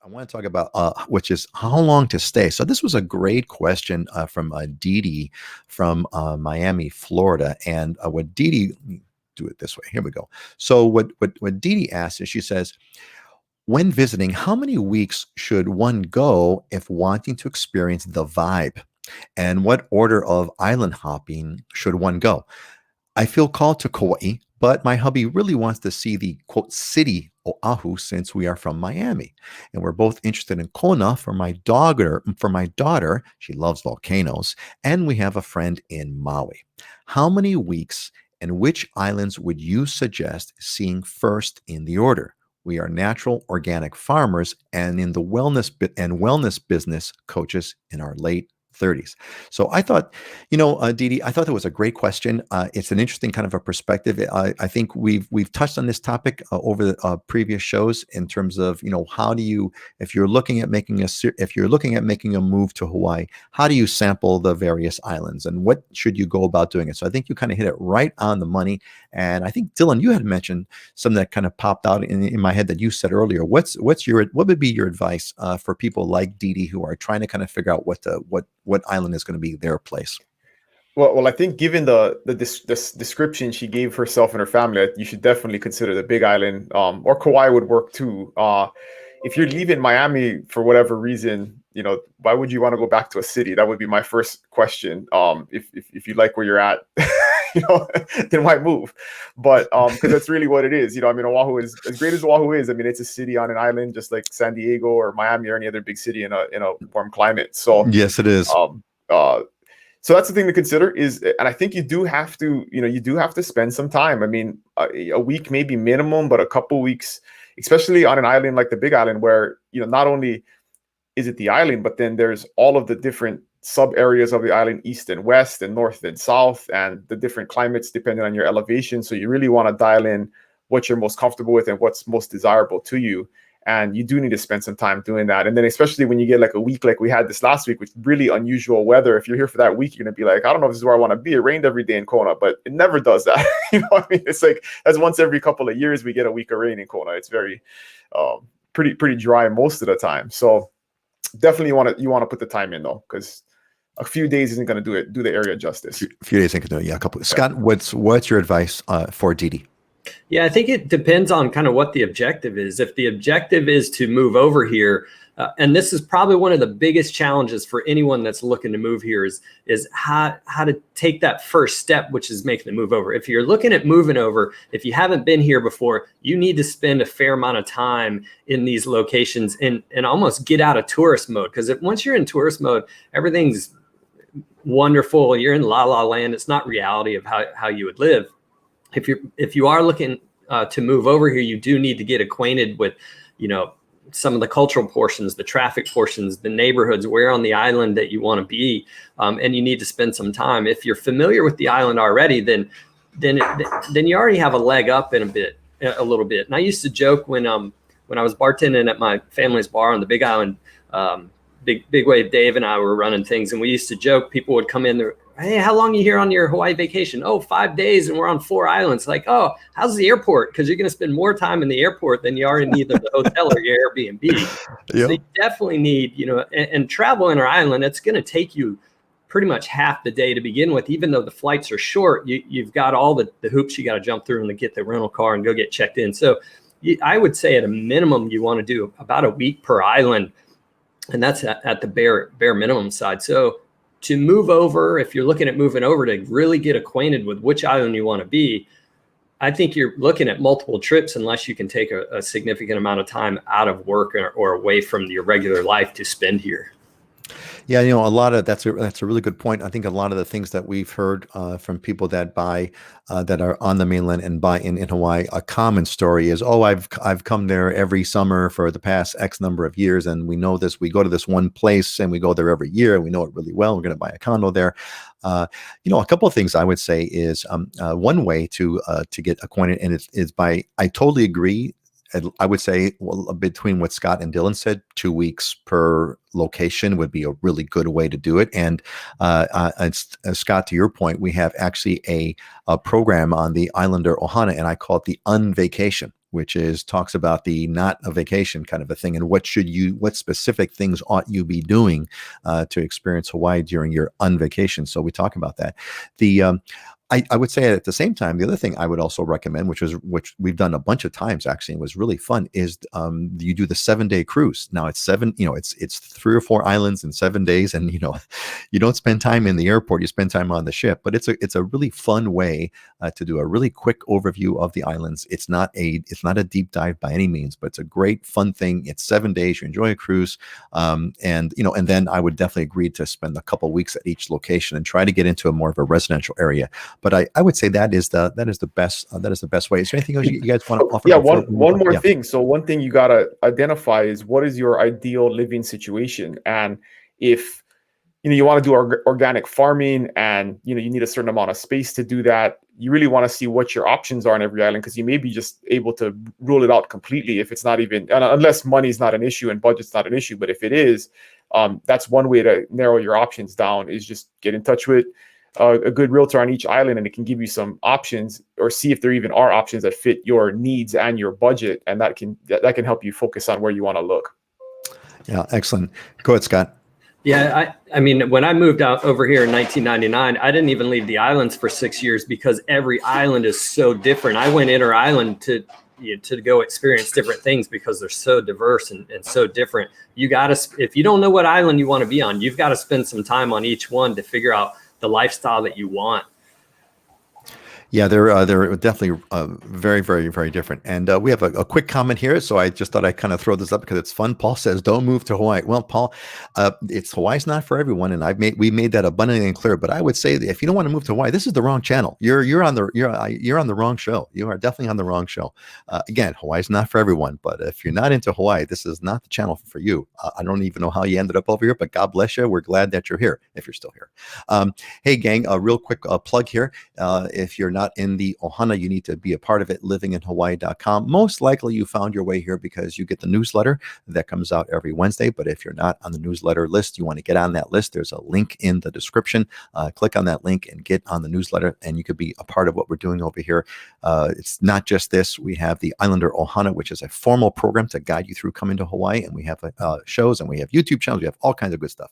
I want to talk about which is how long to stay. So this was a great question from Dee Dee from Miami, Florida, and what Dee Dee let me do it this way. Here we go. So what Dee Dee asked is she says, when visiting, how many weeks should one go if wanting to experience the vibe, and what order of island hopping should one go? I feel called to Kauai, but my hubby really wants to see the quote city Oahu since we are from Miami, and we're both interested in Kona for my daughter. For my daughter, she loves volcanoes, and we have a friend in Maui. How many weeks and which islands would you suggest seeing first in the order? We are natural organic farmers and in the wellness business coaches in our late 30s. So I thought, Dee Dee, I thought that was a great question. It's an interesting kind of a perspective. I think we've touched on this topic over the previous shows in terms of, how do you, if you're looking at making a move to Hawaii, how do you sample the various islands and what should you go about doing it? So I think you kind of hit it right on the money. And I think Dylan, you had mentioned something that kind of popped out in my head that you said earlier. What would be your advice for people like Dee Dee who are trying to kind of figure out what island is going to be their place? Well, I think given this description she gave herself and her family, you should definitely consider the Big Island, or Kauai would work too. If you're leaving Miami for whatever reason, why would you want to go back to a city? That would be my first question. If you like where you're at, then why move? But because that's really what it is. Oahu is as great as Oahu is. It's a city on an island, just like San Diego or Miami or any other big city in a warm climate. So yes, it is. So that's the thing to consider and I think you do have to spend some time. A week maybe minimum, but a couple weeks, especially on an island like the Big Island, where not only is it the island, but then there's all of the different sub areas of the island, east and west and north and south, and the different climates depending on your elevation. So you really want to dial in what you're most comfortable with and what's most desirable to you. And you do need to spend some time doing that. And then especially when you get like a week like we had this last week with really unusual weather, if you're here for that week, you're going to be like, I don't know if this is where I want to be. It rained every day in Kona, but it never does that. It's like that's once every couple of years we get a week of rain in Kona. It's very pretty dry most of the time. So definitely you want to put the time in though, because a few days isn't going to do the area justice. A few days ain't going to do it. Yeah, a couple. Scott, what's your advice for Dee Dee? Yeah, I think it depends on kind of what the objective is. If the objective is to move over here, and this is probably one of the biggest challenges for anyone that's looking to move here is how to take that first step, which is making the move over. If you're looking at moving over, if you haven't been here before, you need to spend a fair amount of time in these locations and almost get out of tourist mode. Because once you're in tourist mode, everything's wonderful. You're in la la land. It's not reality of how you would live. If you are looking to move over here, you do need to get acquainted with, some of the cultural portions, the traffic portions, the neighborhoods, where on the island that you want to be, and you need to spend some time. If you're familiar with the island already, then you already have a leg up a little bit. And I used to joke when I was bartending at my family's bar on the Big Island. Big Wave Dave and I were running things, and we used to joke. People would come in there. Hey, how long are you here on your Hawaii vacation? Oh, 5 days, and we're on 4 islands. Like, oh, how's the airport? Because you're going to spend more time in the airport than you are in either the hotel or your Airbnb. Yep. So you definitely need, and travel in our island, it's going to take you pretty much half the day to begin with. Even though the flights are short, you've got all the hoops you got to jump through and to get the rental car and go get checked in. So I would say at a minimum, you want to do about a week per island, and that's at the bare minimum side. So to move over, if you're looking at moving over to really get acquainted with which island you want to be, I think you're looking at multiple trips unless you can take a significant amount of time out of work or away from your regular life to spend here. Yeah, a lot of that's a really good point. I think a lot of the things that we've heard from people that buy that are on the mainland and buy in Hawaii, a common story is, oh, I've come there every summer for the past X number of years, and we know this. We go to this one place and we go there every year, and we know it really well. We're going to buy a condo there. A couple of things I would say is one way to get acquainted, and is by, I totally agree. I would say, well, between what Scott and Dylan said, 2 weeks per location would be a really good way to do it. And Scott, to your point, we have actually a program on the Islander Ohana, and I call it the Unvacation. which is talks about the not a vacation kind of a thing, and what specific things ought you be doing to experience Hawaii during your unvacation. So we talk about that. The I would say at the same time, the other thing I would also recommend, which we've done a bunch of times actually, and was really fun, is you do the 7-day cruise. Now it's it's 3 or 4 islands in 7 days, and you don't spend time in the airport, you spend time on the ship. But it's a really fun way to do a really quick overview of the islands. It's not a deep dive by any means, but it's a great fun thing. It's 7 days. You enjoy a cruise, and then I would definitely agree to spend a couple weeks at each location and try to get into a more of a residential area. But I would say that is the best way. Is there anything else you guys want to offer? Yeah, one more thing. So one thing you gotta identify is what is your ideal living situation, and if you want to do organic farming, and you need a certain amount of space to do that, you really want to see what your options are on every island, because you may be just able to rule it out completely if it's not even, unless money is not an issue and budget's not an issue. But if it is, that's one way to narrow your options down, is just get in touch with a good realtor on each island, and it can give you some options, or see if there even are options that fit your needs and your budget, and that can help you focus on where you want to look. Yeah, excellent. Go ahead, Scott. Yeah, I mean, when I moved out over here in 1999, I didn't even leave the islands for 6 years because every island is so different. I went inter-island to go experience different things because they're so diverse and so different. You got to, if you don't know what island you want to be on, you've got to spend some time on each one to figure out the lifestyle that you want. Yeah, they're definitely very, very, very different. And we have a quick comment here, so I just thought I'd kind of throw this up because it's fun. Paul says, "Don't move to Hawaii." Well, Paul, Hawaii's not for everyone, and we made that abundantly clear. But I would say that if you don't want to move to Hawaii, this is the wrong channel. You're on the wrong show. You are definitely on the wrong show. Again, Hawaii's not for everyone, but if you're not into Hawaii, this is not the channel for you. I don't even know how you ended up over here, but God bless you. We're glad that you're here, if you're still here. Hey, gang, a real quick plug here. If you're not in the Ohana, you need to be a part of it, livinginhawaii.com. Most likely you found your way here because you get the newsletter that comes out every Wednesday. But if you're not on the newsletter list, you want to get on that list, there's a link in the description. Click on that link and get on the newsletter, and you could be a part of what we're doing over here. It's not just this. We have the Islander Ohana, which is a formal program to guide you through coming to Hawaii, and we have shows, and we have YouTube channels. We have all kinds of good stuff.